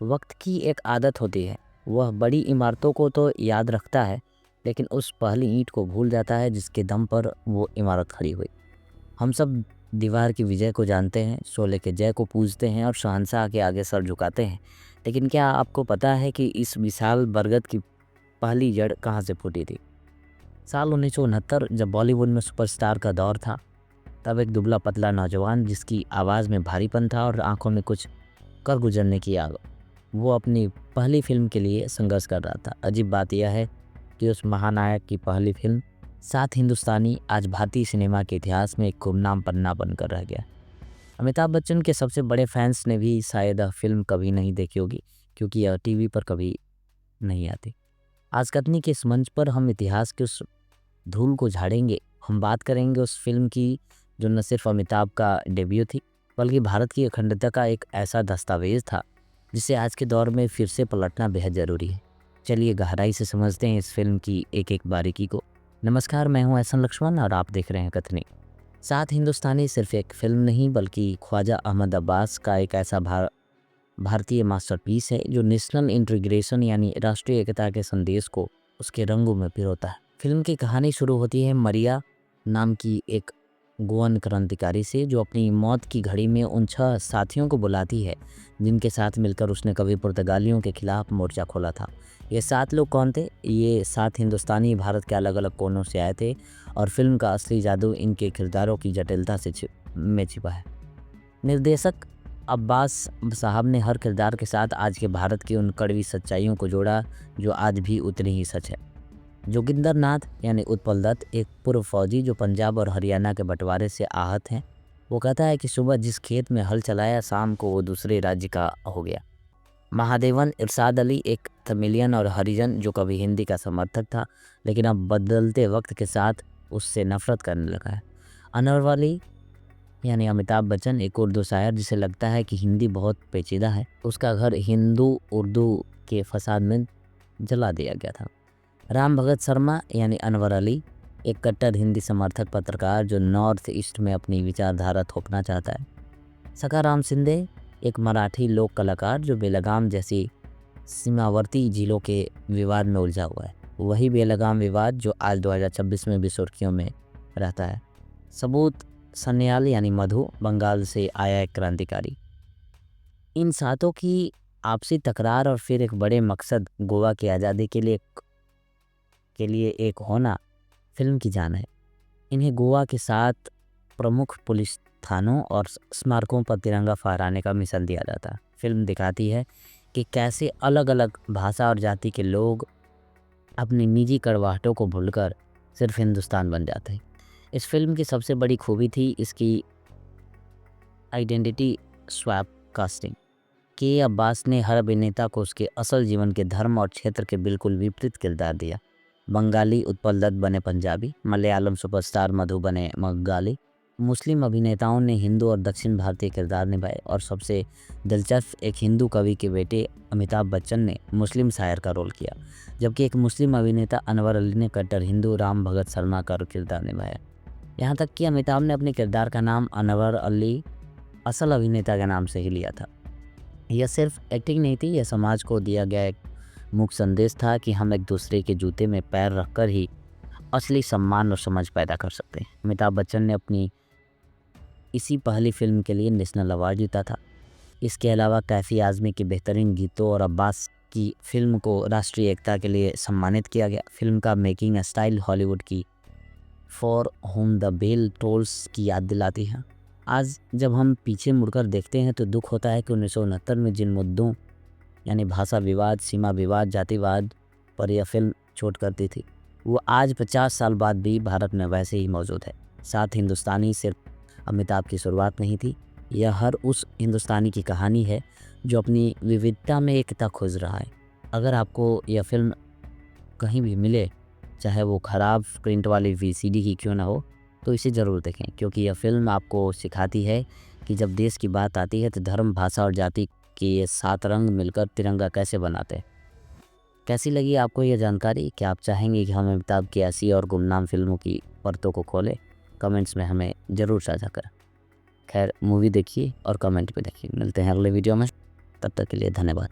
वक्त की एक आदत होती है, वह बड़ी इमारतों को तो याद रखता है लेकिन उस पहली ईंट को भूल जाता है जिसके दम पर वो इमारत खड़ी हुई। हम सब दीवार की विजय को जानते हैं, शोले के जय को पूजते हैं और शहंशाह के आगे सर झुकाते हैं। लेकिन क्या आपको पता है कि इस विशाल बरगद की पहली जड़ कहाँ से फूटी थी? साल 1969, जब बॉलीवुड में सुपरस्टार का दौर था, तब एक दुबला पतला नौजवान जिसकी आवाज़ में भारीपन था और आंखों में कुछ कर गुजरने की आग, वो अपनी पहली फिल्म के लिए संघर्ष कर रहा था। अजीब बात यह है कि उस महानायक की पहली फिल्म सात हिंदुस्तानी आज भारतीय सिनेमा के इतिहास में एक गुमनाम पन्ना बनकर रह गया। अमिताभ बच्चन के सबसे बड़े फैंस ने भी शायद यह फिल्म कभी नहीं देखी होगी, क्योंकि यह टीवी पर कभी नहीं आती। आज कतनी के इस मंच पर हम इतिहास के उस धूल को झाड़ेंगे। हम बात करेंगे उस फिल्म की जो न सिर्फ अमिताभ का डेब्यू थी, बल्कि भारत की अखंडता का एक ऐसा दस्तावेज था जिसे आज के दौर में फिर से पलटना बेहद ज़रूरी है। चलिए गहराई से समझते हैं इस फिल्म की एक एक बारीकी को। नमस्कार, मैं हूं एहसन लक्ष्मण और आप देख रहे हैं कथनी। सात हिंदुस्तानी सिर्फ एक फिल्म नहीं, बल्कि ख्वाजा अहमद अब्बास का एक ऐसा भारतीय मास्टरपीस है जो नेशनल इंटीग्रेशन यानी राष्ट्रीय एकता के संदेश को उसके रंगों में पिरोता है। फिल्म की कहानी शुरू होती है मरिया नाम की एक गोवन क्रांतिकारी से, जो अपनी मौत की घड़ी में उन 6 साथियों को बुलाती है जिनके साथ मिलकर उसने कभी पुर्तगालियों के खिलाफ मोर्चा खोला था। ये 7 लोग कौन थे? ये 7 हिंदुस्तानी भारत के अलग अलग कोनों से आए थे और फिल्म का असली जादू इनके किरदारों की जटिलता से छिपा है। निर्देशक अब्बास साहब ने हर किरदार के साथ आज के भारत की उन कड़वी सच्चाइयों को जोड़ा जो आज भी उतनी ही सच है। जोगिंदर नाथ यानी उत्पल दत्त, एक पूर्व फौजी जो पंजाब और हरियाणा के बंटवारे से आहत हैं, वो कहता है कि सुबह जिस खेत में हल चलाया, शाम को वो दूसरे राज्य का हो गया। महादेवन इरशाद अली, एक तमिलियन और हरिजन जो कभी हिंदी का समर्थक था लेकिन अब बदलते वक्त के साथ उससे नफरत करने लगा है। अनवर वाली यानी अमिताभ बच्चन, एक उर्दू शायर जिसे लगता है कि हिंदी बहुत पेचीदा है, उसका घर हिंदू उर्दू के फसाद में जला दिया गया था। राम भगत शर्मा यानी अनवर अली, एक कट्टर हिंदी समर्थक पत्रकार जो नॉर्थ ईस्ट में अपनी विचारधारा थोपना चाहता है। सखाराम शिंदे, एक मराठी लोक कलाकार जो बेलगाम जैसी सीमावर्ती जिलों के विवाद में उलझा हुआ है, वही बेलगाम विवाद जो आज 2026 में भी सुर्खियों में रहता है। सबूत सन्याल यानी मधु, बंगाल से आया एक क्रांतिकारी। इन सातों की आपसी तकरार और फिर एक बड़े मकसद गोवा की आज़ादी के लिए एक होना फिल्म की जान है। इन्हें गोवा के 7 प्रमुख पुलिस थानों और स्मारकों पर तिरंगा फहराने का मिशन दिया जाता है। फिल्म दिखाती है कि कैसे अलग अलग भाषा और जाति के लोग अपनी निजी कड़वाहटों को भूलकर सिर्फ हिंदुस्तान बन जाते हैं। इस फिल्म की सबसे बड़ी खूबी थी इसकी आइडेंटिटी स्वैप कास्टिंग। के अब्बास ने हर अभिनेता को उसके असल जीवन के धर्म और क्षेत्र के बिल्कुल विपरीत किरदार दिया। बंगाली उत्पल दत्त बने पंजाबी, मलयालम सुपरस्टार मधु बने बंगाली, मुस्लिम अभिनेताओं ने हिंदू और दक्षिण भारतीय किरदार निभाए और सबसे दिलचस्प, एक हिंदू कवि के बेटे अमिताभ बच्चन ने मुस्लिम शायर का रोल किया, जबकि एक मुस्लिम अभिनेता अनवर अली ने कट्टर हिंदू राम भगत शर्मा का किरदार निभाया। यहाँ तक कि अमिताभ ने अपने किरदार का नाम अनवर अली असल अभिनेता के नाम से ही लिया था। यह सिर्फ एक्टिंग नहीं थी, यह समाज को दिया गया एक मुख्य संदेश था कि हम एक दूसरे के जूते में पैर रखकर ही असली सम्मान और समझ पैदा कर सकते हैं। अमिताभ बच्चन ने अपनी इसी पहली फिल्म के लिए नेशनल अवार्ड जीता था। इसके अलावा कैफी आज़मी के बेहतरीन गीतों और अब्बास की फिल्म को राष्ट्रीय एकता के लिए सम्मानित किया गया। फिल्म का मेकिंग स्टाइल हॉलीवुड की for whom the bell tolls की याद दिलाती है। आज जब हम पीछे मुड़कर देखते हैं तो दुख होता है कि 1969 में जिन मुद्दों यानी भाषा विवाद, सीमा विवाद, जातिवाद पर यह फिल्म चोट करती थी, वो आज 50 साल बाद भी भारत में वैसे ही मौजूद है। सात हिंदुस्तानी सिर्फ अमिताभ की शुरुआत नहीं थी, यह हर उस हिंदुस्तानी की कहानी है जो अपनी विविधता में एकता खोज रहा है। अगर आपको यह फिल्म कहीं भी मिले, चाहे वो ख़राब प्रिंट वाली VCD की क्यों ना हो, तो इसे ज़रूर देखें, क्योंकि यह फिल्म आपको सिखाती है कि जब देश की बात आती है तो धर्म, भाषा और जाति के ये 7 रंग मिलकर तिरंगा कैसे बनाते हैं। कैसी लगी आपको यह जानकारी? क्या आप चाहेंगे कि हम अमिताभ की ऐसी और गुमनाम फिल्मों की परतों को खोलें? कमेंट्स में हमें ज़रूर साझा करें। खैर, मूवी देखिए और कमेंट पे देखिए। मिलते हैं अगले वीडियो में, तब तक के लिए धन्यवाद।